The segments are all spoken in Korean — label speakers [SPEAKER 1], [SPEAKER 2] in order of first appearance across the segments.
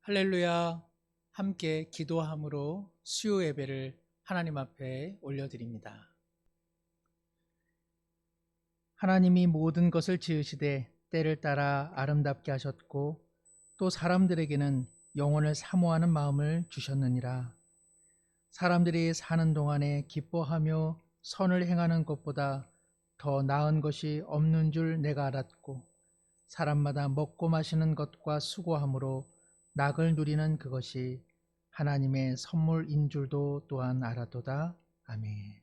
[SPEAKER 1] 할렐루야. 함께 기도함으로 수요 예배를 하나님 앞에 올려드립니다. 하나님이 모든 것을 지으시되 때를 따라 아름답게 하셨고 또 사람들에게는 영혼을 사모하는 마음을 주셨느니라. 사람들이 사는 동안에 기뻐하며 선을 행하는 것보다 더 나은 것이 없는 줄 내가 알았고 사람마다 먹고 마시는 것과 수고함으로 낙을 누리는 그것이 하나님의 선물인 줄도 또한 알았도다. 아멘.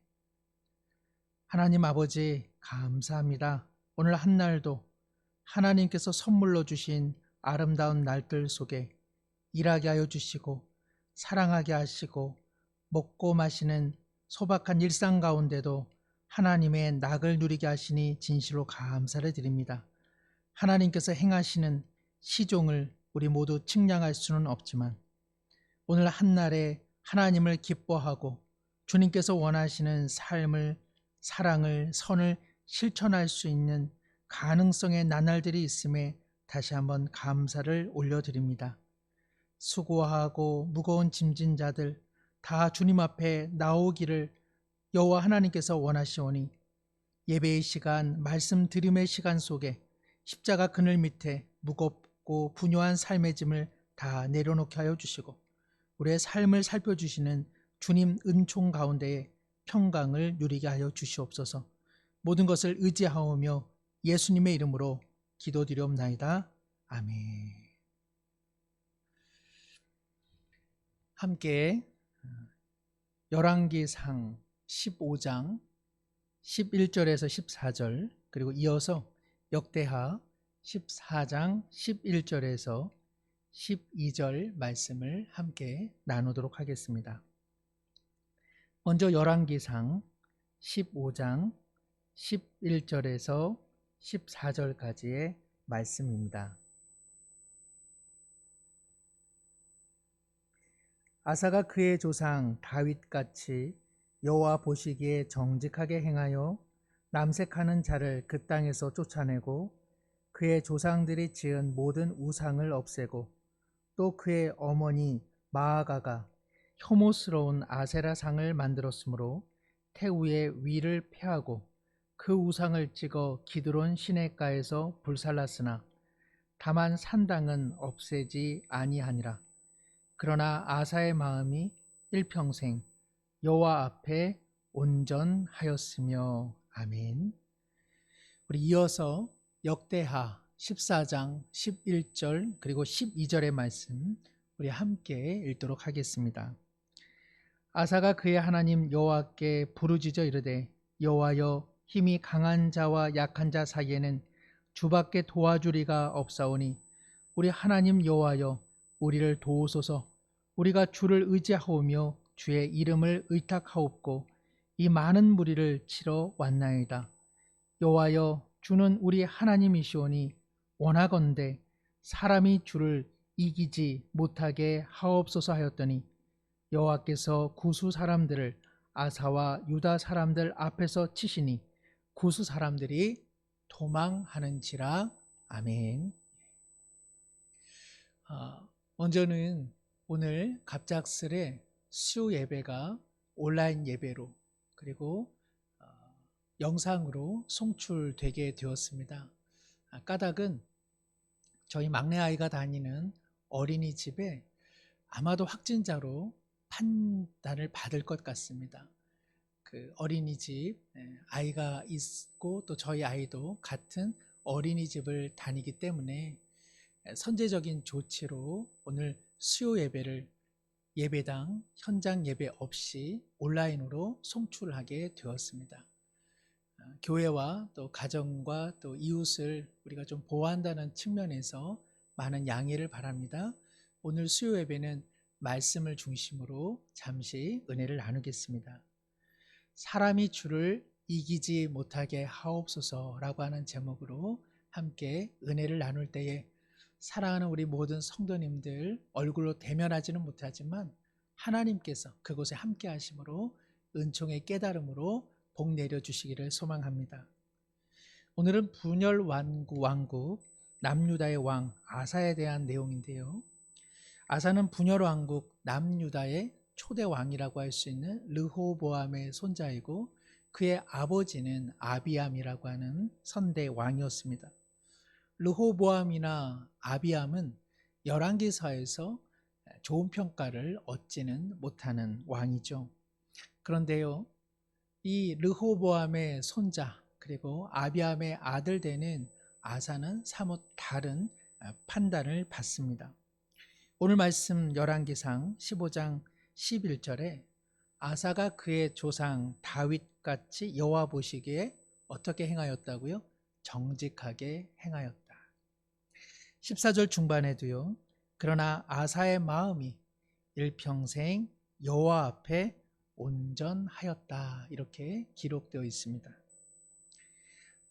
[SPEAKER 1] 하나님 아버지 감사합니다. 오늘 한 날도 하나님께서 선물로 주신 아름다운 날들 속에 일하게 하여 주시고 사랑하게 하시고 먹고 마시는 소박한 일상 가운데도 하나님의 낙을 누리게 하시니 진실로 감사를 드립니다. 하나님께서 행하시는 시종을 우리 모두 측량할 수는 없지만 오늘 한날에 하나님을 기뻐하고 주님께서 원하시는 삶을, 사랑을, 선을 실천할 수 있는 가능성의 나날들이 있음에 다시 한번 감사를 올려드립니다. 수고하고 무거운 짐진 자들 다 주님 앞에 나오기를 여호와 하나님께서 원하시오니 예배의 시간, 말씀 들음의 시간 속에 십자가 그늘 밑에 무겁고 분요한 삶의 짐을 다 내려놓게 하여 주시고 우리의 삶을 살펴주시는 주님 은총 가운데에 평강을 누리게 하여 주시옵소서. 모든 것을 의지하오며 예수님의 이름으로 기도드리옵나이다. 아멘. 함께 열왕기상 15장 11절에서 14절 그리고 이어서 역대하 14장 11절에서 12절 말씀을 함께 나누도록 하겠습니다. 먼저 열왕기상 15장 11절에서 14절까지의 말씀입니다. 아사가 그의 조상 다윗같이 여호와 보시기에 정직하게 행하여 남색하는 자를 그 땅에서 쫓아내고 그의 조상들이 지은 모든 우상을 없애고 또 그의 어머니 마아가가 혐오스러운 아세라상을 만들었으므로 태우의 위를 폐하고 그 우상을 찍어 기드론 시내가에서 불살랐으나 다만 산당은 없애지 아니하니라. 그러나 아사의 마음이 일평생 여호와 앞에 온전하였으며. 아멘. 우리 이어서 역대하 14장 11절 그리고 12절의 말씀 우리 함께 읽도록 하겠습니다. 아사가 그의 하나님 여호와께 부르짖어 이르되 여호와여 힘이 강한 자와 약한 자 사이에는 주밖에 도와주리가 없사오니 우리 하나님 여호와여 우리를 도우소서. 우리가 주를 의지하오며 주의 이름을 의탁하옵고 이 많은 무리를 치러 왔나이다. 여호와여 주는 우리 하나님이시오니 원하건대 사람이 주를 이기지 못하게 하옵소서 하였더니 여호와께서 구수 사람들을 아사와 유다 사람들 앞에서 치시니 구수 사람들이 도망하는지라. 아멘. 먼저는 오늘 갑작스레 수요 예배가 온라인 예배로 그리고 영상으로 송출되게 되었습니다. 까닭은 저희 막내 아이가 다니는 어린이집에 아마도 확진자로 판단을 받을 것 같습니다. 그 어린이집 아이가 있고 또 저희 아이도 같은 어린이집을 다니기 때문에 선제적인 조치로 오늘 수요 예배를 예배당 현장 예배 없이 온라인으로 송출하게 되었습니다. 교회와 또 가정과 또 이웃을 우리가 좀 보호한다는 측면에서 많은 양해를 바랍니다. 오늘 수요 예배는 말씀을 중심으로 잠시 은혜를 나누겠습니다. 사람이 주를 이기지 못하게 하옵소서라고 하는 제목으로 함께 은혜를 나눌 때에 사랑하는 우리 모든 성도님들 얼굴로 대면하지는 못하지만 하나님께서 그곳에 함께 하심으로 은총의 깨달음으로 복 내려주시기를 소망합니다. 오늘은 분열 왕국 남유다의 왕 아사에 대한 내용인데요. 아사는 분열 왕국 남유다의 초대 왕이라고 할 수 있는 르호보암의 손자이고 그의 아버지는 아비암이라고 하는 선대 왕이었습니다. 르호보암이나 아비암은 열왕기서에서 좋은 평가를 얻지는 못하는 왕이죠. 그런데요, 이 르호보암의 손자 그리고 아비암의 아들 되는 아사는 사뭇 다른 판단을 받습니다. 오늘 말씀 열왕기상 15장 11절에 아사가 그의 조상 다윗같이 여호와 보시기에 어떻게 행하였다고요? 정직하게 행하였다. 14절 중반에도요. 그러나 아사의 마음이 일평생 여호와 앞에 온전하였다. 이렇게 기록되어 있습니다.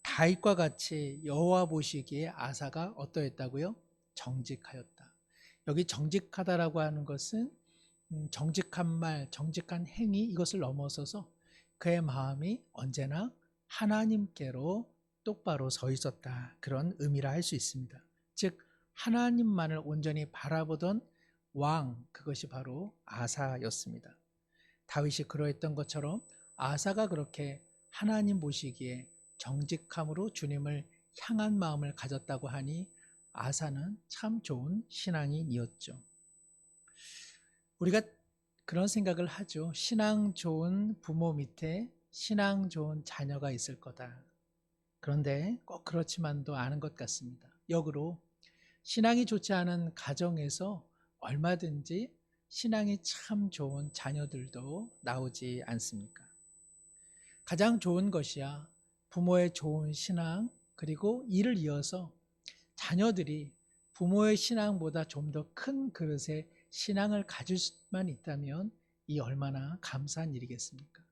[SPEAKER 1] 다윗과 같이 여호와 보시기에 아사가 어떠했다고요? 정직하였다. 여기 정직하다라고 하는 것은 정직한 말, 정직한 행위 이것을 넘어서서 그의 마음이 언제나 하나님께로 똑바로 서 있었다. 그런 의미라 할 수 있습니다. 즉 하나님만을 온전히 바라보던 왕, 그것이 바로 아사였습니다. 다윗이 그러했던 것처럼 아사가 그렇게 하나님 보시기에 정직함으로 주님을 향한 마음을 가졌다고 하니 아사는 참 좋은 신앙인이었죠. 우리가 그런 생각을 하죠. 신앙 좋은 부모 밑에 신앙 좋은 자녀가 있을 거다. 그런데 꼭 그렇지만도 않은 것 같습니다. 역으로 신앙이 좋지 않은 가정에서 얼마든지 신앙이 참 좋은 자녀들도 나오지 않습니까? 가장 좋은 것이야 부모의 좋은 신앙 그리고 이를 이어서 자녀들이 부모의 신앙보다 좀 더 큰 그릇의 신앙을 가질 수만 있다면 이 얼마나 감사한 일이겠습니까?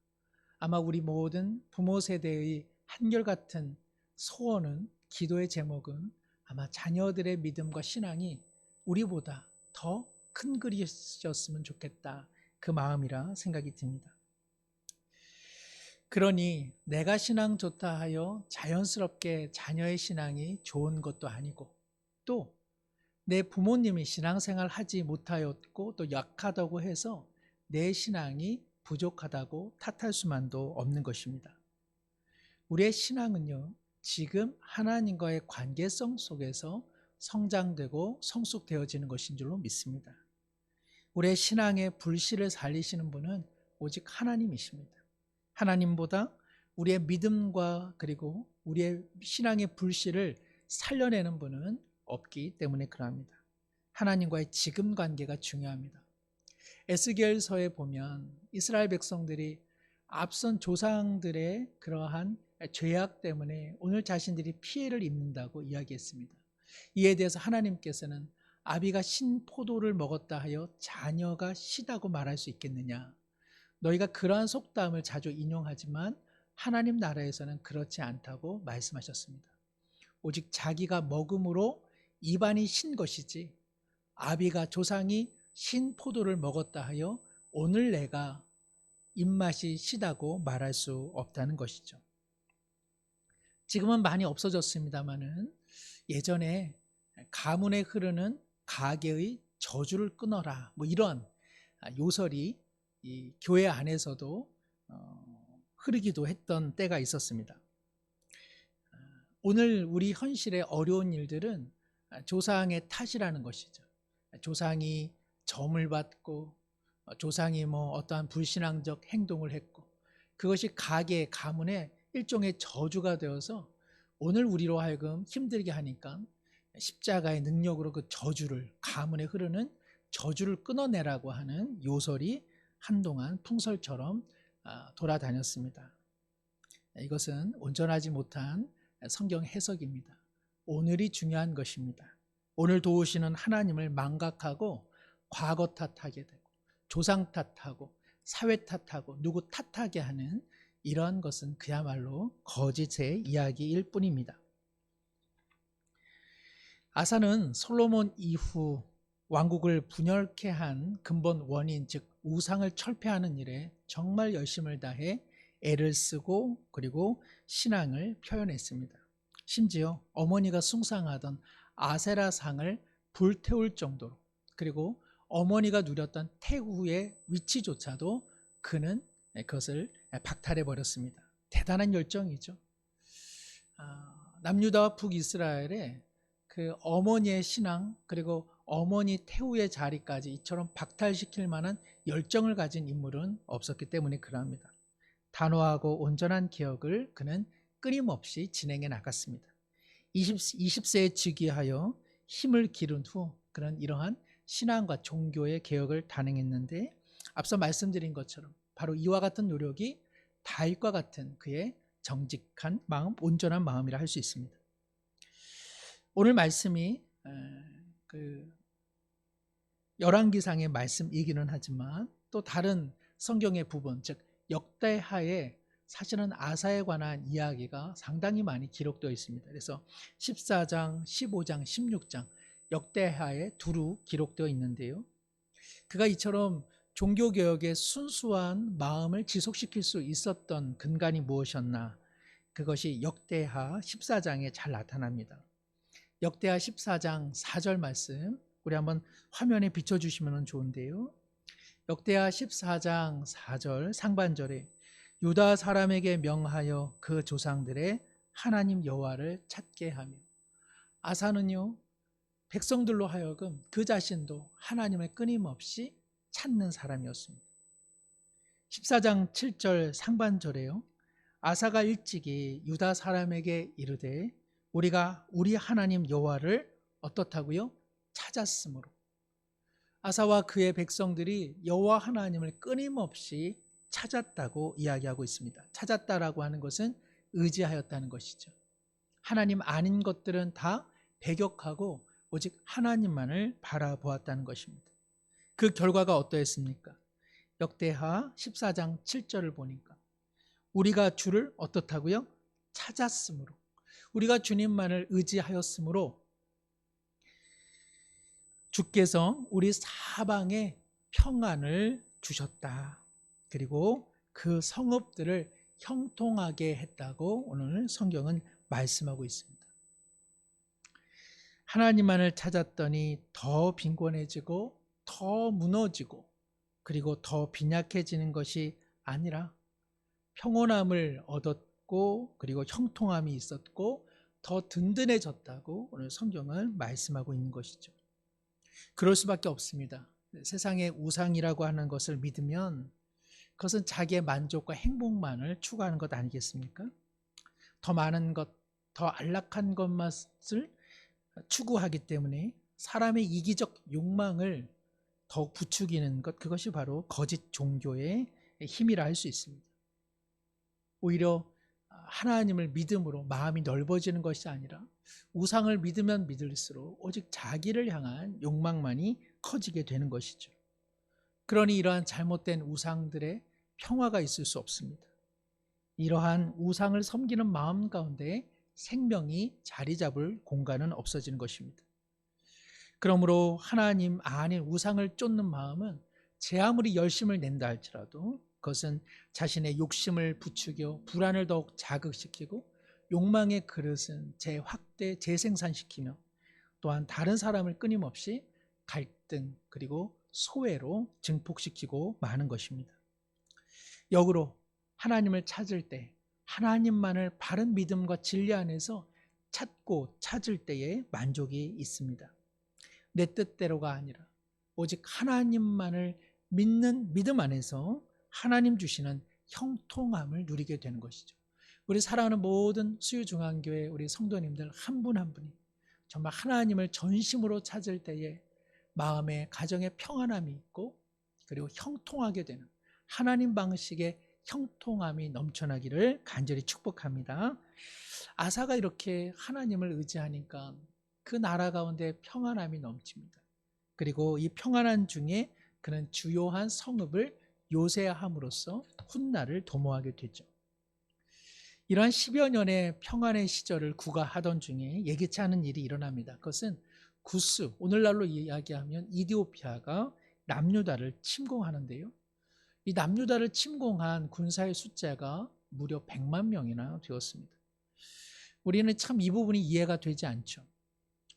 [SPEAKER 1] 아마 우리 모든 부모 세대의 한결같은 소원은 기도의 제목은 아마 자녀들의 믿음과 신앙이 우리보다 더 큰 그릇이었으면 좋겠다. 그 마음이라 생각이 듭니다. 그러니 내가 신앙 좋다 하여 자연스럽게 자녀의 신앙이 좋은 것도 아니고 또 내 부모님이 신앙생활 하지 못하였고 또 약하다고 해서 내 신앙이 부족하다고 탓할 수만도 없는 것입니다. 우리의 신앙은요, 지금 하나님과의 관계성 속에서 성장되고 성숙되어지는 것인 줄로 믿습니다. 우리의 신앙의 불씨를 살리시는 분은 오직 하나님이십니다. 하나님보다 우리의 믿음과 그리고 우리의 신앙의 불씨를 살려내는 분은 없기 때문에 그러합니다. 하나님과의 지금 관계가 중요합니다. 에스겔서에 보면 이스라엘 백성들이 앞선 조상들의 그러한 죄악 때문에 오늘 자신들이 피해를 입는다고 이야기했습니다. 이에 대해서 하나님께서는 아비가 신 포도를 먹었다 하여 자녀가 시다고 말할 수 있겠느냐? 너희가 그러한 속담을 자주 인용하지만 하나님 나라에서는 그렇지 않다고 말씀하셨습니다. 오직 자기가 먹음으로 입안이 신 것이지 아비가 조상이 신 포도를 먹었다 하여 오늘 내가 입맛이 시다고 말할 수 없다는 것이죠. 지금은 많이 없어졌습니다마는 예전에 가문에 흐르는 가계의 저주를 끊어라 뭐 이런 요설이 이 교회 안에서도 흐르기도 했던 때가 있었습니다. 오늘 우리 현실의 어려운 일들은 조상의 탓이라는 것이죠. 조상이 점을 받고 조상이 뭐 어떠한 불신앙적 행동을 했고 그것이 가계, 가문의 일종의 저주가 되어서 오늘 우리로 하여금 힘들게 하니까 십자가의 능력으로 그 저주를 가문에 흐르는 저주를 끊어내라고 하는 요설이 한동안 풍설처럼 돌아다녔습니다. 이것은 온전하지 못한 성경 해석입니다. 오늘이 중요한 것입니다. 오늘 도우시는 하나님을 망각하고 과거 탓하게 되고 조상 탓하고 사회 탓하고 누구 탓하게 하는 이러한 것은 그야말로 거짓의 이야기일 뿐입니다. 아사는 솔로몬 이후 왕국을 분열케 한 근본 원인 즉 우상을 철폐하는 일에 정말 열심을 다해 애를 쓰고 그리고 신앙을 표현했습니다. 심지어 어머니가 숭상하던 아세라상을 불태울 정도로 그리고 어머니가 누렸던 태후의 위치조차도 그는 그것을 박탈해 버렸습니다. 대단한 열정이죠. 남유다와 북이스라엘의 그 어머니의 신앙, 그리고 어머니 태후의 자리까지 이처럼 박탈시킬 만한 열정을 가진 인물은 없었기 때문에 그러합니다. 단호하고 온전한 개혁을 그는 끊임없이 진행해 나갔습니다. 20세에 즉위하여 힘을 기른 후 그는 이러한 신앙과 종교의 개혁을 단행했는데, 앞서 말씀드린 것처럼 바로 이와 같은 노력이 다윗과 같은 그의 정직한 마음, 온전한 마음이라 할 수 있습니다. 오늘 말씀이 그 열왕기상의 말씀이기는 하지만 또 다른 성경의 부분, 즉 역대하에 사실은 아사에 관한 이야기가 상당히 많이 기록되어 있습니다. 그래서 14장, 15장, 16장 역대하에 두루 기록되어 있는데요. 그가 이처럼 종교개혁의 순수한 마음을 지속시킬 수 있었던 근간이 무엇이었나? 그것이 역대하 14장에 잘 나타납니다. 역대하 14장 4절 말씀 우리 한번 화면에 비춰주시면 좋은데요. 역대하 14장 4절 상반절에 유다 사람에게 명하여 그 조상들의 하나님 여호와를 찾게 하며, 아사는요 백성들로 하여금 그 자신도 하나님을 끊임없이 찾는 사람이었습니다. 14장 7절 상반절에요, 아사가 일찍이 유다 사람에게 이르되 우리가 우리 하나님 여호와를 어떻다고요? 찾았으므로. 아사와 그의 백성들이 여호와 하나님을 끊임없이 찾았다고 이야기하고 있습니다. 찾았다라고 하는 것은 의지하였다는 것이죠. 하나님 아닌 것들은 다 배격하고 오직 하나님만을 바라보았다는 것입니다. 그 결과가 어떠했습니까? 역대하 14장 7절을 보니까 우리가 주를 어떻다고요? 찾았으므로, 우리가 주님만을 의지하였으므로 주께서 우리 사방에 평안을 주셨다. 그리고 그 성읍들을 형통하게 했다고 오늘 성경은 말씀하고 있습니다. 하나님만을 찾았더니 더 빈곤해지고 더 무너지고 그리고 더 빈약해지는 것이 아니라 평온함을 얻었고 그리고 형통함이 있었고 더 든든해졌다고 오늘 성경은 말씀하고 있는 것이죠. 그럴 수밖에 없습니다. 세상의 우상이라고 하는 것을 믿으면 그것은 자기의 만족과 행복만을 추구하는 것 아니겠습니까? 더 많은 것, 더 안락한 것만을 추구하기 때문에 사람의 이기적 욕망을 더욱 부추기는 것, 그것이 바로 거짓 종교의 힘이라 할 수 있습니다. 오히려 하나님을 믿음으로 마음이 넓어지는 것이 아니라 우상을 믿으면 믿을수록 오직 자기를 향한 욕망만이 커지게 되는 것이죠. 그러니 이러한 잘못된 우상들의 평화가 있을 수 없습니다. 이러한 우상을 섬기는 마음 가운데 생명이 자리 잡을 공간은 없어지는 것입니다. 그러므로 하나님 아닌 우상을 쫓는 마음은 제 아무리 열심을 낸다 할지라도 그것은 자신의 욕심을 부추겨 불안을 더욱 자극시키고 욕망의 그릇은 재확대, 재생산시키며 또한 다른 사람을 끊임없이 갈등 그리고 소외로 증폭시키고 마는 것입니다. 역으로 하나님을 찾을 때 하나님만을 바른 믿음과 진리 안에서 찾고 찾을 때에 만족이 있습니다. 내 뜻대로가 아니라 오직 하나님만을 믿는 믿음 안에서 하나님 주시는 형통함을 누리게 되는 것이죠. 우리 사랑하는 모든 수유중앙교회 우리 성도님들 한 분 한 분이 정말 하나님을 전심으로 찾을 때에 마음에 가정에 평안함이 있고 그리고 형통하게 되는 하나님 방식의 형통함이 넘쳐나기를 간절히 축복합니다. 아사가 이렇게 하나님을 의지하니까 그 나라 가운데 평안함이 넘칩니다. 그리고 이 평안한 중에 그는 주요한 성읍을 요새함으로써 훗날을 도모하게 되죠. 이러한 10여 년의 평안의 시절을 구가하던 중에 예기치 않은 일이 일어납니다. 그것은 구스, 오늘날로 이야기하면 이디오피아가 남유다를 침공하는데요. 이 남유다를 침공한 군사의 숫자가 무려 100만 명이나 되었습니다. 우리는 참 이 부분이 이해가 되지 않죠.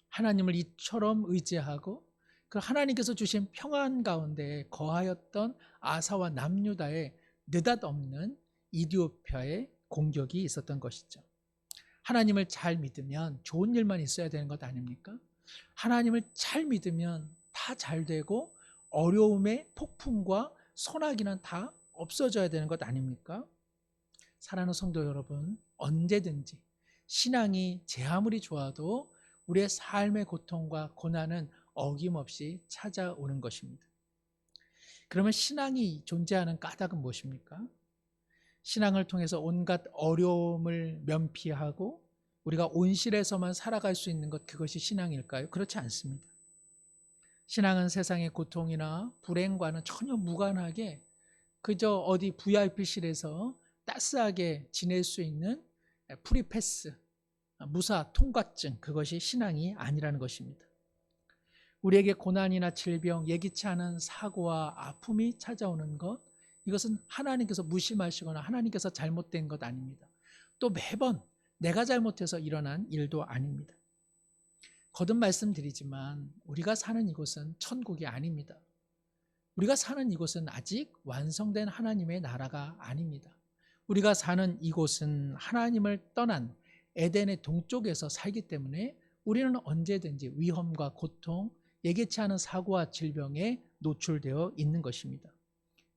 [SPEAKER 1] 하나님을 이처럼 의지하고 그 하나님께서 주신 평안 가운데 거하였던 아사와 남유다의 느닷없는 이디오피아의 공격이 있었던 것이죠. 하나님을 잘 믿으면 좋은 일만 있어야 되는 것 아닙니까? 하나님을 잘 믿으면 다 잘 되고 어려움의 폭풍과 소나기는 다 없어져야 되는 것 아닙니까? 사랑하는 성도 여러분, 언제든지 신앙이 제 아무리 좋아도 우리의 삶의 고통과 고난은 어김없이 찾아오는 것입니다. 그러면 신앙이 존재하는 까닭은 무엇입니까? 신앙을 통해서 온갖 어려움을 면피하고 우리가 온실에서만 살아갈 수 있는 것, 그것이 신앙일까요? 그렇지 않습니다. 신앙은 세상의 고통이나 불행과는 전혀 무관하게 그저 어디 VIP실에서 따스하게 지낼 수 있는 프리패스, 무사 통과증, 그것이 신앙이 아니라는 것입니다. 우리에게 고난이나 질병, 예기치 않은 사고와 아픔이 찾아오는 것, 이것은 하나님께서 무심하시거나 하나님께서 잘못된 것 아닙니다. 또 매번 내가 잘못해서 일어난 일도 아닙니다. 거듭 말씀드리지만 우리가 사는 이곳은 천국이 아닙니다. 우리가 사는 이곳은 아직 완성된 하나님의 나라가 아닙니다. 우리가 사는 이곳은 하나님을 떠난 에덴의 동쪽에서 살기 때문에 우리는 언제든지 위험과 고통, 예기치 않은 사고와 질병에 노출되어 있는 것입니다.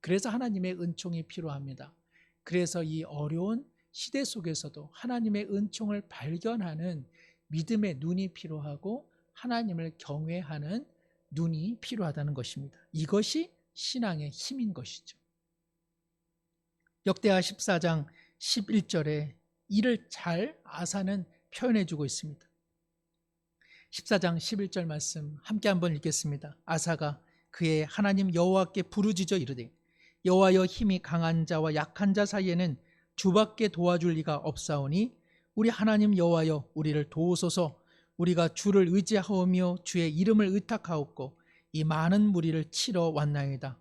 [SPEAKER 1] 그래서 하나님의 은총이 필요합니다. 그래서 이 어려운 시대 속에서도 하나님의 은총을 발견하는 믿음의 눈이 필요하고 하나님을 경외하는 눈이 필요하다는 것입니다. 이것이 신앙의 힘인 것이죠. 역대하 14장 11절에 이를 잘 아사는 표현해 주고 있습니다. 14장 11절 말씀 함께 한번 읽겠습니다. 아사가 그의 하나님 여호와께 부르짖어 이르되 여호와여, 힘이 강한 자와 약한 자 사이에는 주밖에 도와줄 리가 없사오니 우리 하나님 여호와여, 우리를 도우소서. 우리가 주를 의지하오며 주의 이름을 의탁하옵고 이 많은 무리를 치러 왔나이다.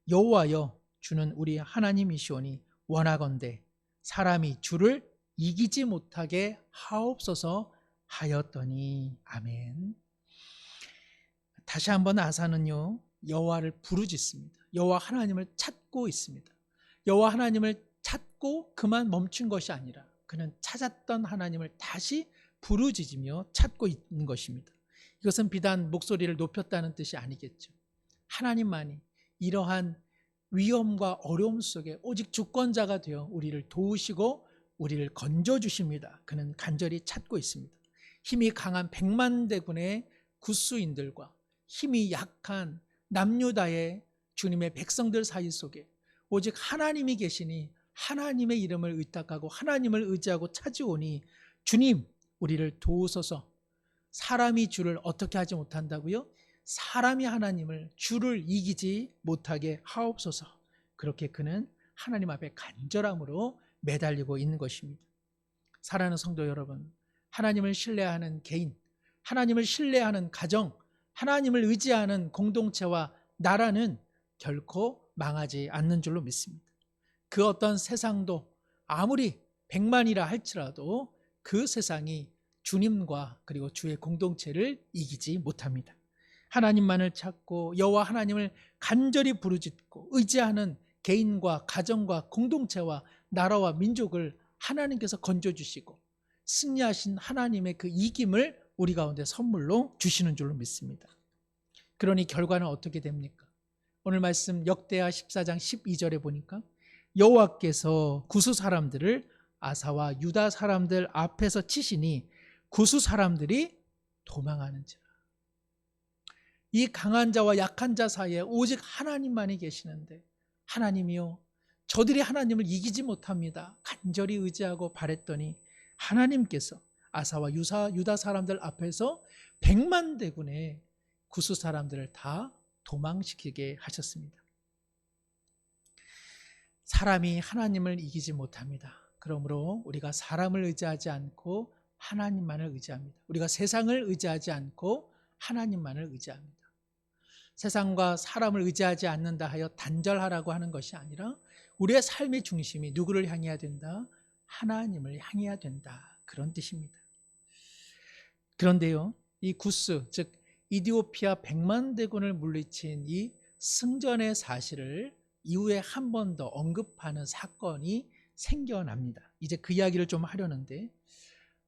[SPEAKER 1] 여호와여, 주는 우리 하나님이시오니 원하건대 사람이 주를 이기지 못하게 하옵소서 하였더니. 아멘. 다시 한번 아사는요, 여호와를 부르짖습니다. 여호와 하나님을 찾고 있습니다. 여호와 하나님을 찾고 그만 멈춘 것이 아니라 그는 찾았던 하나님을 다시 부르짖으며 찾고 있는 것입니다. 이것은 비단 목소리를 높였다는 뜻이 아니겠죠. 하나님만이 이러한 위험과 어려움 속에 오직 주권자가 되어 우리를 도우시고 우리를 건져주십니다. 그는 간절히 찾고 있습니다. 힘이 강한 백만대군의 구스인들과 힘이 약한 남유다의 주님의 백성들 사이 속에 오직 하나님이 계시니 하나님의 이름을 의탁하고 하나님을 의지하고 찾아오니 주님, 우리를 도우소서. 사람이 주를 어떻게 하지 못한다고요? 사람이 하나님을 주를 이기지 못하게 하옵소서. 그렇게 그는 하나님 앞에 간절함으로 매달리고 있는 것입니다. 사랑하는 성도 여러분, 하나님을 신뢰하는 개인, 하나님을 신뢰하는 가정, 하나님을 의지하는 공동체와 나라는 결코 망하지 않는 줄로 믿습니다. 그 어떤 세상도 아무리 백만이라 할지라도 그 세상이 주님과 그리고 주의 공동체를 이기지 못합니다. 하나님만을 찾고 여호와 하나님을 간절히 부르짖고 의지하는 개인과 가정과 공동체와 나라와 민족을 하나님께서 건져주시고 승리하신 하나님의 그 이김을 우리 가운데 선물로 주시는 줄로 믿습니다. 그러니 결과는 어떻게 됩니까? 오늘 말씀 역대하 14장 12절에 보니까 여호와께서 구스 사람들을 아사와 유다 사람들 앞에서 치시니 구스 사람들이 도망하는지라. 이 강한 자와 약한 자 사이에 오직 하나님만이 계시는데 하나님이요, 저들이 하나님을 이기지 못합니다. 간절히 의지하고 바랬더니 하나님께서 아사와 유다 사람들 앞에서 백만대군의 구스 사람들을 다 도망시키게 하셨습니다. 사람이 하나님을 이기지 못합니다. 그러므로 우리가 사람을 의지하지 않고 하나님만을 의지합니다. 우리가 세상을 의지하지 않고 하나님만을 의지합니다. 세상과 사람을 의지하지 않는다 하여 단절하라고 하는 것이 아니라 우리의 삶의 중심이 누구를 향해야 된다? 하나님을 향해야 된다. 그런 뜻입니다. 그런데요, 이 구스, 즉 이디오피아 100만 대군을 물리친 이 승전의 사실을 이후에 한 번 더 언급하는 사건이 생겨납니다. 이제 그 이야기를 좀 하려는데,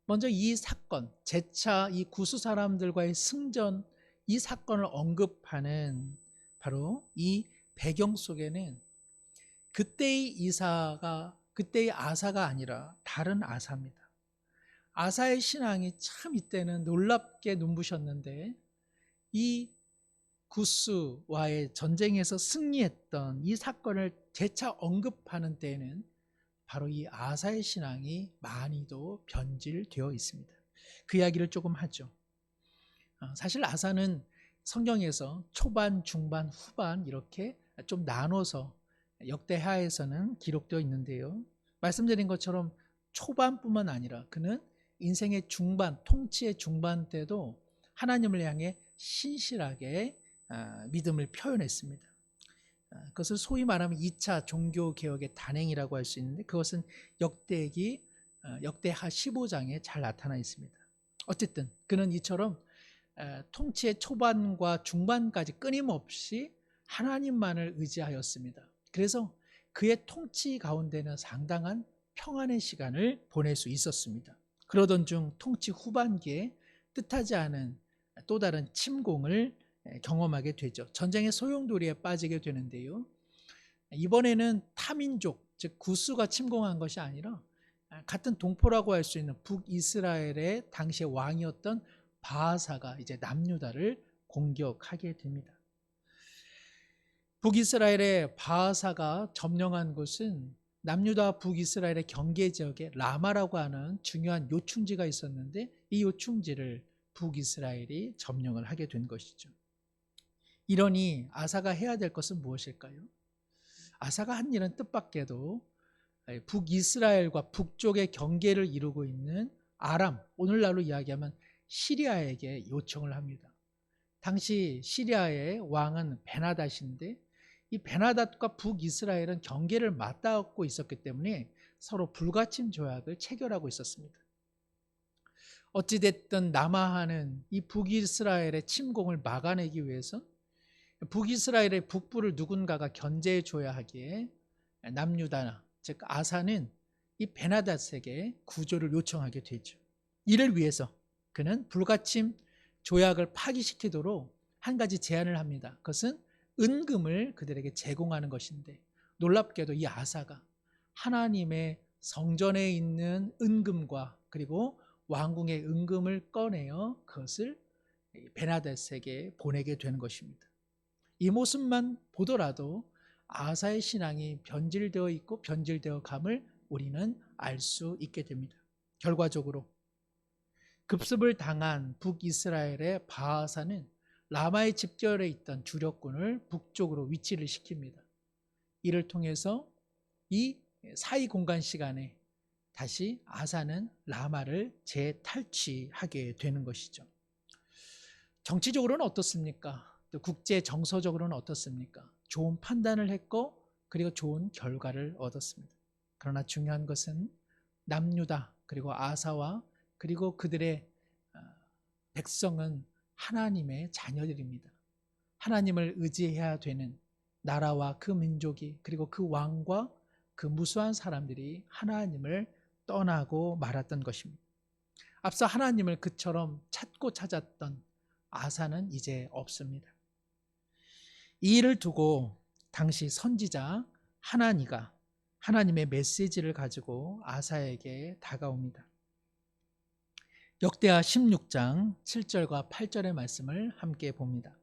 [SPEAKER 1] 먼저 이 사건, 재차 이 구스 사람들과의 승전, 이 사건을 언급하는 바로 이 배경 속에는 그때의 아사가 아니라 다른 아사입니다. 아사의 신앙이 참 이때는 놀랍게 눈부셨는데, 이 구스와의 전쟁에서 승리했던 이 사건을 재차 언급하는 때에는 바로 이 아사의 신앙이 많이도 변질되어 있습니다. 그 이야기를 조금 하죠. 사실 아사는 성경에서 초반, 중반, 후반 이렇게 좀 나눠서 역대하에서는 기록되어 있는데요. 말씀드린 것처럼 초반뿐만 아니라 그는 인생의 중반, 통치의 중반 때도 하나님을 향해 신실하게 믿음을 표현했습니다. 그것을 소위 말하면 2차 종교개혁의 단행이라고 할 수 있는데, 그것은 역대하 15장에 잘 나타나 있습니다. 어쨌든 그는 이처럼 통치의 초반과 중반까지 끊임없이 하나님만을 의지하였습니다. 그래서 그의 통치 가운데는 상당한 평안의 시간을 보낼 수 있었습니다. 그러던 중 통치 후반기에 뜻하지 않은 또 다른 침공을 경험하게 되죠. 전쟁의 소용돌이에 빠지게 되는데요. 이번에는 타민족, 즉 구스가 침공한 것이 아니라 같은 동포라고 할 수 있는 북이스라엘의 당시의 왕이었던 바하사가 이제 남유다를 공격하게 됩니다. 북이스라엘의 바하사가 점령한 곳은 남유다 북이스라엘의 경계 지역에 라마라고 하는 중요한 요충지가 있었는데, 이 요충지를 북이스라엘이 점령을 하게 된 것이죠. 이러니 아사가 해야 될 것은 무엇일까요? 아사가 한 일은 뜻밖에도 북이스라엘과 북쪽의 경계를 이루고 있는 아람, 오늘날로 이야기하면 시리아에게 요청을 합니다. 당시 시리아의 왕은 베나닷인데, 이 베나닷과 북이스라엘은 경계를 맞닿고 있었기 때문에 서로 불가침 조약을 체결하고 있었습니다. 어찌됐든 남아하는 이 북이스라엘의 침공을 막아내기 위해서 북이스라엘의 북부를 누군가가 견제해 줘야 하기에 남유다, 즉 아사는 이 베나닷에게 구조를 요청하게 되죠. 이를 위해서 그는 불가침 조약을 파기시키도록 한 가지 제안을 합니다. 그것은 은금을 그들에게 제공하는 것인데, 놀랍게도 이 아사가 하나님의 성전에 있는 은금과 그리고 왕궁의 은금을 꺼내어 그것을 베나닷에게 보내게 되는 것입니다. 이 모습만 보더라도 아사의 신앙이 변질되어 있고 변질되어 감을 우리는 알 수 있게 됩니다. 결과적으로 급습을 당한 북이스라엘의 바하사는 라마의 집결에 있던 주력군을 북쪽으로 위치를 시킵니다. 이를 통해서 이 사이 공간 시간에 다시 아사는 라마를 재탈취하게 되는 것이죠. 정치적으로는 어떻습니까? 또 국제 정서적으로는 어떻습니까? 좋은 판단을 했고 그리고 좋은 결과를 얻었습니다. 그러나 중요한 것은 남유다 그리고 아사와 그리고 그들의 백성은 하나님의 자녀들입니다. 하나님을 의지해야 되는 나라와 그 민족이 그리고 그 왕과 그 무수한 사람들이 하나님을 떠나고 말았던 것입니다. 앞서 하나님을 그처럼 찾고 찾았던 아사는 이제 없습니다. 이 일을 두고 당시 선지자 하나니가 하나님의 메시지를 가지고 아사에게 다가옵니다. 역대하 16장 7절과 8절의 말씀을 함께 봅니다.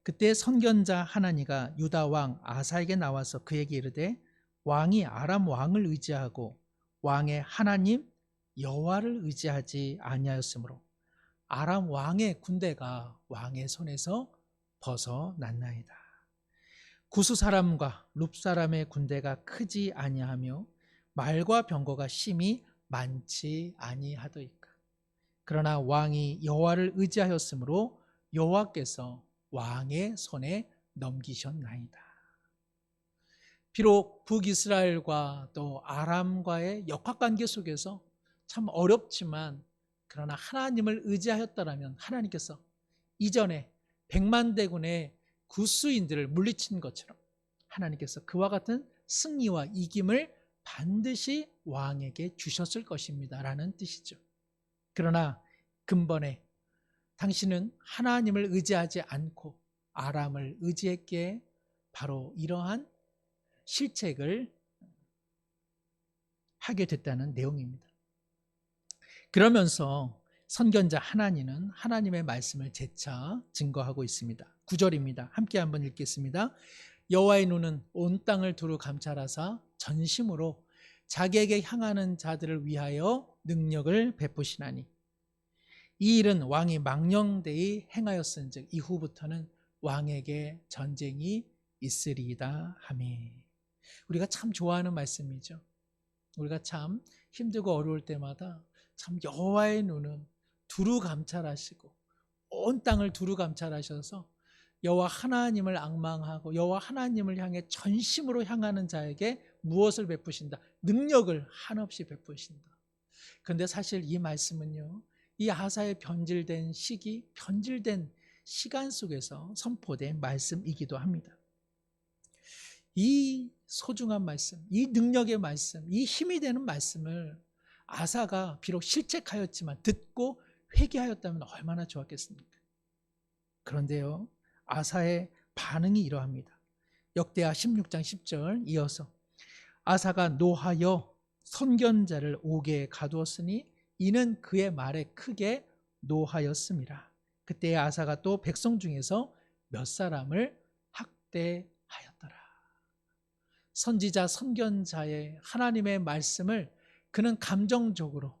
[SPEAKER 1] 그때 선견자 하나니가 유다 왕 아사에게 나와서 그에게 이르되 왕이 아람 왕을 의지하고 왕의 하나님 여호와를 의지하지 아니하였으므로 아람 왕의 군대가 왕의 손에서 벗어났나이다. 구스 사람과 룹 사람의 군대가 크지 아니하며 말과 병거가 심히 많지 아니하더이까. 그러나 왕이 여호와를 의지하였으므로 여호와께서 왕의 손에 넘기셨나이다. 비록 북이스라엘과 또 아람과의 역학관계 속에서 참 어렵지만 그러나 하나님을 의지하였다라면 하나님께서 이전에 백만대군의 구수인들을 물리친 것처럼 하나님께서 그와 같은 승리와 이김을 반드시 왕에게 주셨을 것입니다 라는 뜻이죠. 그러나 근본에 당신은 하나님을 의지하지 않고 아람을 의지했기에 바로 이러한 실책을 하게 됐다는 내용입니다. 그러면서 선견자 하나니는 하나님의 말씀을 재차 증거하고 있습니다. 9절입니다. 함께 한번 읽겠습니다. 여호와의 눈은 온 땅을 두루 감찰하사 전심으로 자기에게 향하는 자들을 위하여 능력을 베푸시나니 이 일은 왕이 망령되이 행하였은즉 이후부터는 왕에게 전쟁이 있으리이다 하매. 우리가 참 좋아하는 말씀이죠. 우리가 참 힘들고 어려울 때마다 참 여호와의 눈은 두루 감찰하시고 온 땅을 두루 감찰하셔서 여호와 하나님을 앙망하고 여호와 하나님을 향해 전심으로 향하는 자에게 무엇을 베푸신다? 능력을 한없이 베푸신다. 그런데 사실 이 말씀은요, 이 아사의 변질된 시기, 변질된 시간 속에서 선포된 말씀이기도 합니다. 이 소중한 말씀, 이 능력의 말씀, 이 힘이 되는 말씀을 아사가 비록 실책하였지만 듣고 회개하였다면 얼마나 좋았겠습니까? 그런데요, 아사의 반응이 이러합니다. 역대하 16장 10절 이어서 아사가 노하여 선견자를 옥에 가두었으니 이는 그의 말에 크게 노하였음이라. 그때 아사가 또 백성 중에서 몇 사람을 학대하였더라. 선지자 선견자의 하나님의 말씀을 그는 감정적으로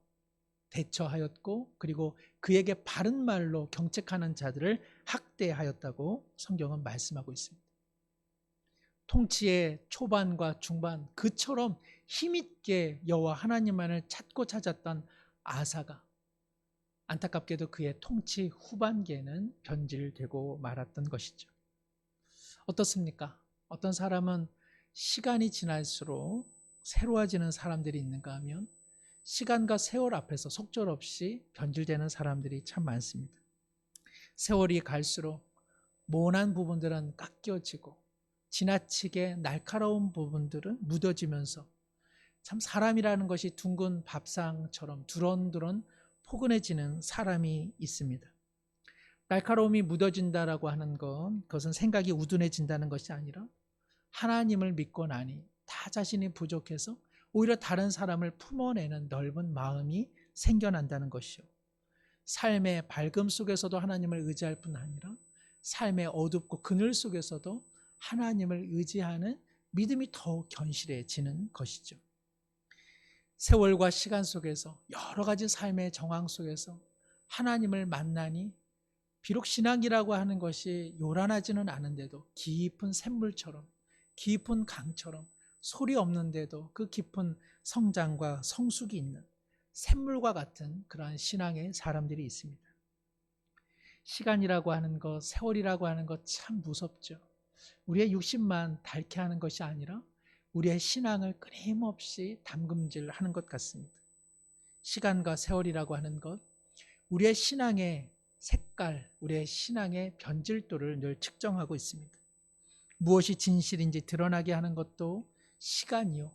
[SPEAKER 1] 대처하였고 그리고 그에게 바른 말로 경책하는 자들을 학대하였다고 성경은 말씀하고 있습니다. 통치의 초반과 중반 그처럼 힘있게 여호와 하나님만을 찾고 찾았던 아사가 안타깝게도 그의 통치 후반기에는 변질되고 말았던 것이죠. 어떻습니까? 어떤 사람은 시간이 지날수록 새로워지는 사람들이 있는가 하면 시간과 세월 앞에서 속절없이 변질되는 사람들이 참 많습니다. 세월이 갈수록 모난 부분들은 깎여지고 지나치게 날카로운 부분들은 묻어지면서 참 사람이라는 것이 둥근 밥상처럼 두런두런 포근해지는 사람이 있습니다. 날카로움이 묻어진다라고 하는 건 그것은 생각이 우둔해진다는 것이 아니라 하나님을 믿고 나니 다 자신이 부족해서 오히려 다른 사람을 품어내는 넓은 마음이 생겨난다는 것이요. 삶의 밝음 속에서도 하나님을 의지할 뿐 아니라 삶의 어둡고 그늘 속에서도 하나님을 의지하는 믿음이 더욱 견실해지는 것이죠. 세월과 시간 속에서 여러 가지 삶의 정황 속에서 하나님을 만나니 비록 신앙이라고 하는 것이 요란하지는 않은데도 깊은 샘물처럼 깊은 강처럼 소리 없는데도 그 깊은 성장과 성숙이 있는 샘물과 같은 그러한 신앙의 사람들이 있습니다. 시간이라고 하는 것, 세월이라고 하는 것 참 무섭죠. 우리의 육신만 닳게 하는 것이 아니라 우리의 신앙을 끊임없이 담금질하는 것 같습니다. 시간과 세월이라고 하는 것, 우리의 신앙의 색깔, 우리의 신앙의 변질도를 늘 측정하고 있습니다. 무엇이 진실인지 드러나게 하는 것도 시간이요.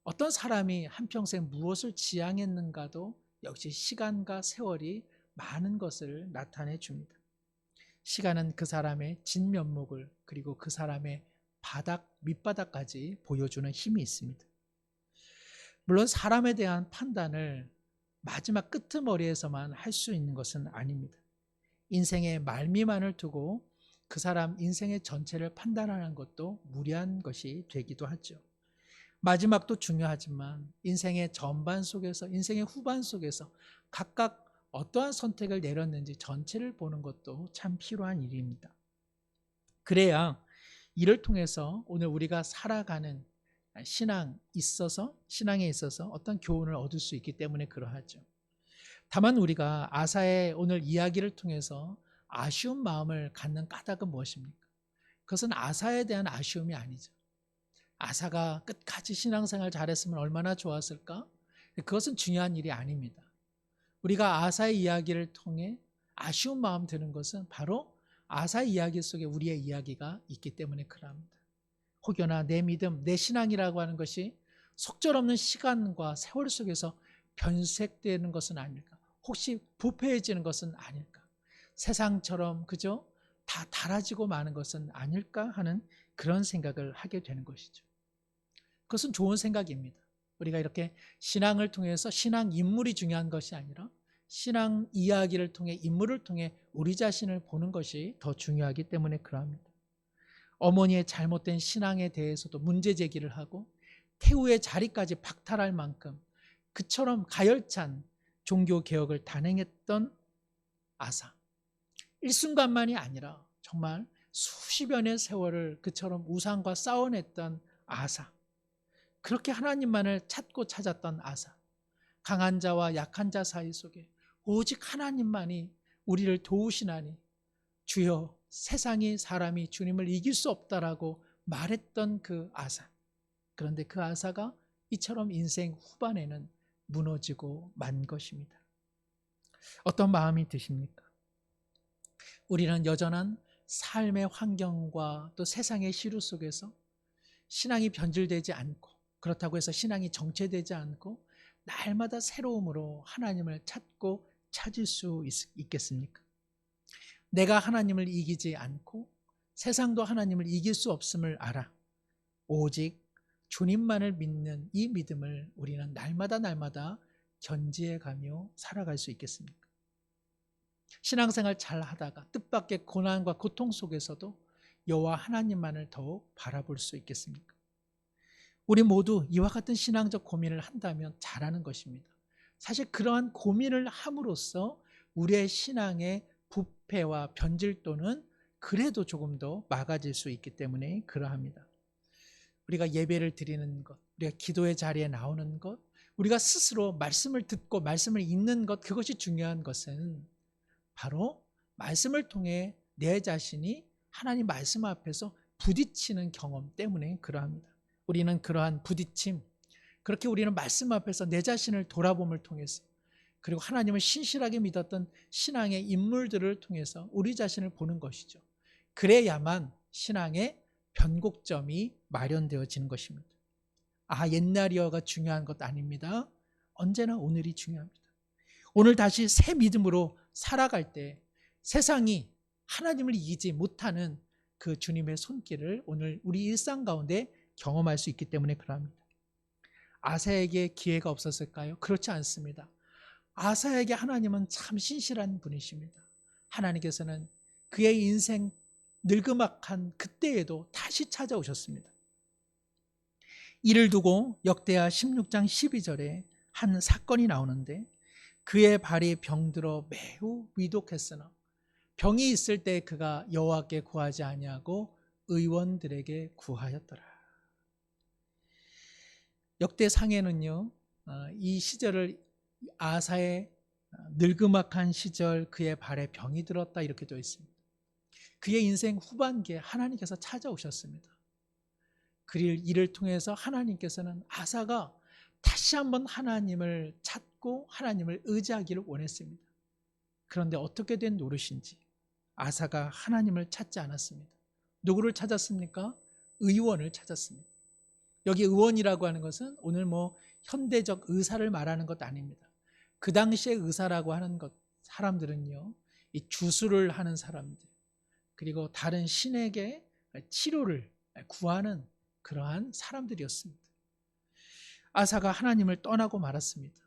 [SPEAKER 1] 어떤 사람이 한평생 무엇을 지향했는가도 역시 시간과 세월이 많은 것을 나타내 줍니다. 시간은 그 사람의 진면목을 그리고 그 사람의 밑바닥까지 보여주는 힘이 있습니다. 물론 사람에 대한 판단을 마지막 끄트머리에서만 할 수 있는 것은 아닙니다. 인생의 말미만을 두고 그 사람 인생의 전체를 판단하는 것도 무리한 것이 되기도 하죠. 마지막도 중요하지만 인생의 전반 속에서 인생의 후반 속에서 각각 어떠한 선택을 내렸는지 전체를 보는 것도 참 필요한 일입니다. 그래야 이를 통해서 오늘 우리가 살아가는 신앙에 있어서 어떤 교훈을 얻을 수 있기 때문에 그러하죠. 다만 우리가 아사의 오늘 이야기를 통해서 아쉬운 마음을 갖는 까닭은 무엇입니까? 그것은 아사에 대한 아쉬움이 아니죠. 아사가 끝까지 신앙생활 잘했으면 얼마나 좋았을까? 그것은 중요한 일이 아닙니다. 우리가 아사의 이야기를 통해 아쉬운 마음 드는 것은 바로 아사 이야기 속에 우리의 이야기가 있기 때문에 그러합니다. 혹여나 내 믿음, 내 신앙이라고 하는 것이 속절없는 시간과 세월 속에서 변색되는 것은 아닐까? 혹시 부패해지는 것은 아닐까? 세상처럼 그저 다 달아지고 마는 것은 아닐까 하는 그런 생각을 하게 되는 것이죠. 그것은 좋은 생각입니다. 우리가 이렇게 신앙을 통해서 신앙 인물이 중요한 것이 아니라 신앙 이야기를 통해 인물을 통해 우리 자신을 보는 것이 더 중요하기 때문에 그러합니다. 어머니의 잘못된 신앙에 대해서도 문제 제기를 하고 태우의 자리까지 박탈할 만큼 그처럼 가열찬 종교 개혁을 단행했던 아사. 일순간만이 아니라 정말 수십여 년 세월을 그처럼 우상과 싸워냈던 아사. 그렇게 하나님만을 찾고 찾았던 아사. 강한 자와 약한 자 사이 속에 오직 하나님만이 우리를 도우시나니 주여 세상이 사람이 주님을 이길 수 없다라고 말했던 그 아사. 그런데 그 아사가 이처럼 인생 후반에는 무너지고 만 것입니다. 어떤 마음이 드십니까? 우리는 여전한 삶의 환경과 또 세상의 시루 속에서 신앙이 변질되지 않고 그렇다고 해서 신앙이 정체되지 않고 날마다 새로움으로 하나님을 찾고 찾을 수 있겠습니까? 내가 하나님을 이기지 않고 세상도 하나님을 이길 수 없음을 알아. 오직 주님만을 믿는 이 믿음을 우리는 날마다 견지해가며 살아갈 수 있겠습니까? 신앙생활 잘 하다가 뜻밖의 고난과 고통 속에서도 여호와 하나님만을 더욱 바라볼 수 있겠습니까? 우리 모두 이와 같은 신앙적 고민을 한다면 잘하는 것입니다. 사실 그러한 고민을 함으로써 우리의 신앙의 부패와 변질도는 그래도 조금 더 막아질 수 있기 때문에 그러합니다. 우리가 예배를 드리는 것, 우리가 기도의 자리에 나오는 것, 우리가 스스로 말씀을 듣고 말씀을 읽는 것, 그것이 중요한 것은 바로 말씀을 통해 내 자신이 하나님 말씀 앞에서 부딪히는 경험 때문에 그러합니다. 우리는 그러한 부딪힘, 그렇게 우리는 말씀 앞에서 내 자신을 돌아봄을 통해서 그리고 하나님을 신실하게 믿었던 신앙의 인물들을 통해서 우리 자신을 보는 것이죠. 그래야만 신앙의 변곡점이 마련되어지는 것입니다. 옛날이어가 중요한 것 아닙니다. 언제나 오늘이 중요합니다. 오늘 다시 새 믿음으로 살아갈 때 세상이 하나님을 이기지 못하는 그 주님의 손길을 오늘 우리 일상 가운데 경험할 수 있기 때문에 그럽니다. 아사에게 기회가 없었을까요? 그렇지 않습니다. 아사에게 하나님은 참 신실한 분이십니다. 하나님께서는 그의 인생 늙음악한 그때에도 다시 찾아오셨습니다. 이를 두고 역대하 16장 12절에 한 사건이 나오는데 그의 발이 병들어 매우 위독했으나 병이 있을 때 그가 여호와께 구하지 아니하고 의원들에게 구하였더라. 역대상에는요, 이 시절을 아사의 늙음악한 시절 그의 발에 병이 들었다 이렇게 되어 있습니다. 그의 인생 후반기에 하나님께서 찾아오셨습니다. 이를 통해서 하나님께서는 아사가 다시 한번 하나님을 찾고 하나님을 의지하기를 원했습니다. 그런데 어떻게 된 노릇인지 아사가 하나님을 찾지 않았습니다. 누구를 찾았습니까? 의원을 찾았습니다. 여기 의원이라고 하는 것은 오늘 현대적 의사를 말하는 것 아닙니다. 그 당시에 의사라고 하는 사람들은요, 이 주술을 하는 사람들, 그리고 다른 신에게 치료를 구하는 그러한 사람들이었습니다. 아사가 하나님을 떠나고 말았습니다.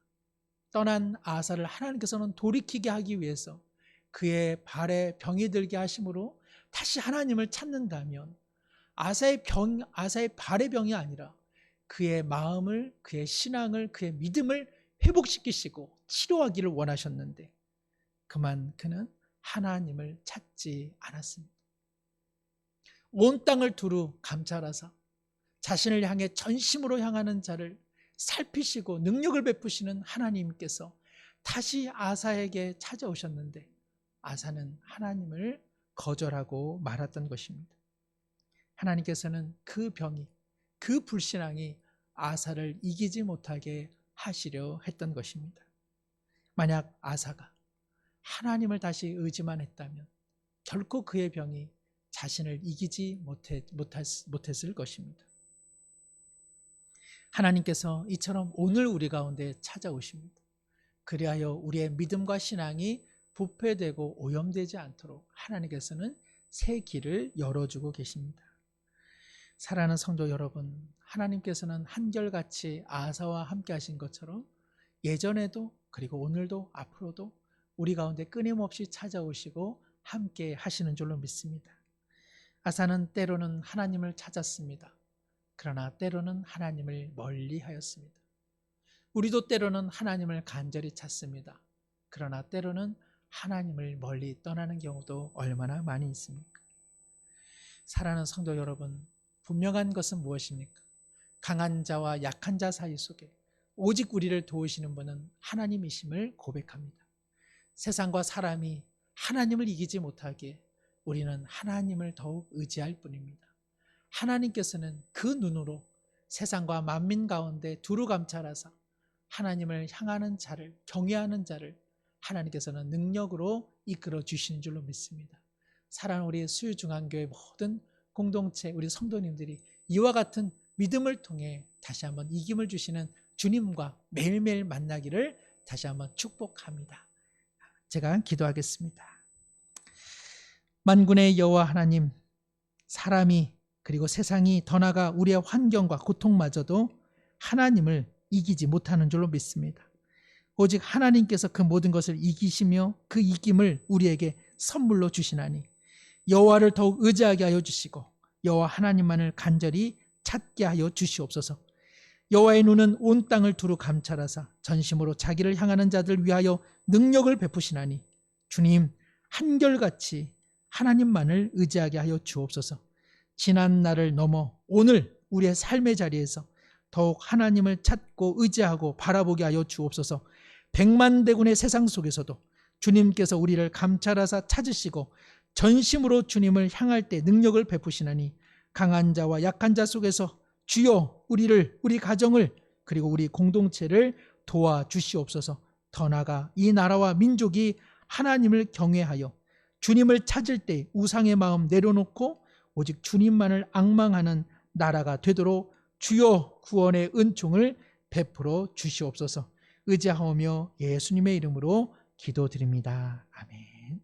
[SPEAKER 1] 떠난 아사를 하나님께서는 돌이키게 하기 위해서 그의 발에 병이 들게 하심으로 다시 하나님을 찾는다면 아사의 발의 병이 아니라 그의 마음을, 그의 신앙을, 그의 믿음을 회복시키시고 치료하기를 원하셨는데 그만 그는 하나님을 찾지 않았습니다. 온 땅을 두루 감찰하사 자신을 향해 전심으로 향하는 자를 살피시고 능력을 베푸시는 하나님께서 다시 아사에게 찾아오셨는데 아사는 하나님을 거절하고 말았던 것입니다. 하나님께서는 그 병이, 그 불신앙이 아사를 이기지 못하게 하시려 했던 것입니다. 만약 아사가 하나님을 다시 의지만 했다면 결코 그의 병이 자신을 이기지 못했을 것입니다. 하나님께서 이처럼 오늘 우리 가운데 찾아오십니다. 그리하여 우리의 믿음과 신앙이 부패되고 오염되지 않도록 하나님께서는 새 길을 열어주고 계십니다. 사랑하는 성도 여러분, 하나님께서는 한결같이 아사와 함께 하신 것처럼 예전에도 그리고 오늘도 앞으로도 우리 가운데 끊임없이 찾아오시고 함께 하시는 줄로 믿습니다. 아사는 때로는 하나님을 찾았습니다. 그러나 때로는 하나님을 멀리하였습니다. 우리도 때로는 하나님을 간절히 찾습니다. 그러나 때로는 하나님을 멀리 떠나는 경우도 얼마나 많이 있습니까? 사랑하는 성도 여러분, 분명한 것은 무엇입니까? 강한 자와 약한 자 사이 속에 오직 우리를 도우시는 분은 하나님이심을 고백합니다. 세상과 사람이 하나님을 이기지 못하기에 우리는 하나님을 더욱 의지할 뿐입니다. 하나님께서는 그 눈으로 세상과 만민 가운데 두루 감찰하사 하나님을 향하는 자를, 경외하는 자를 하나님께서는 능력으로 이끌어 주시는 줄로 믿습니다. 사랑하는 우리 수유중앙교회 모든 공동체, 우리 성도님들이 이와 같은 믿음을 통해 다시 한번 이김을 주시는 주님과 매일매일 만나기를 다시 한번 축복합니다. 제가 기도하겠습니다. 만군의 여호와 하나님, 사람이 그리고 세상이 더 나아가 우리의 환경과 고통마저도 하나님을 이기지 못하는 줄로 믿습니다. 오직 하나님께서 그 모든 것을 이기시며 그 이김을 우리에게 선물로 주시나니 여호와를 더욱 의지하게 하여 주시고 여호와 하나님만을 간절히 찾게 하여 주시옵소서. 여호와의 눈은 온 땅을 두루 감찰하사 전심으로 자기를 향하는 자들 위하여 능력을 베푸시나니 주님, 한결같이 하나님만을 의지하게 하여 주옵소서. 지난 날을 넘어 오늘 우리의 삶의 자리에서 더욱 하나님을 찾고 의지하고 바라보게 하여 주옵소서. 백만대군의 세상 속에서도 주님께서 우리를 감찰하사 찾으시고 전심으로 주님을 향할 때 능력을 베푸시나니 강한 자와 약한 자 속에서 주여 우리를, 우리 가정을 그리고 우리 공동체를 도와주시옵소서. 더 나아가 이 나라와 민족이 하나님을 경외하여 주님을 찾을 때 우상의 마음 내려놓고 오직 주님만을 앙망하는 나라가 되도록 주여 구원의 은총을 베풀어 주시옵소서. 의지하오며 예수님의 이름으로 기도드립니다. 아멘.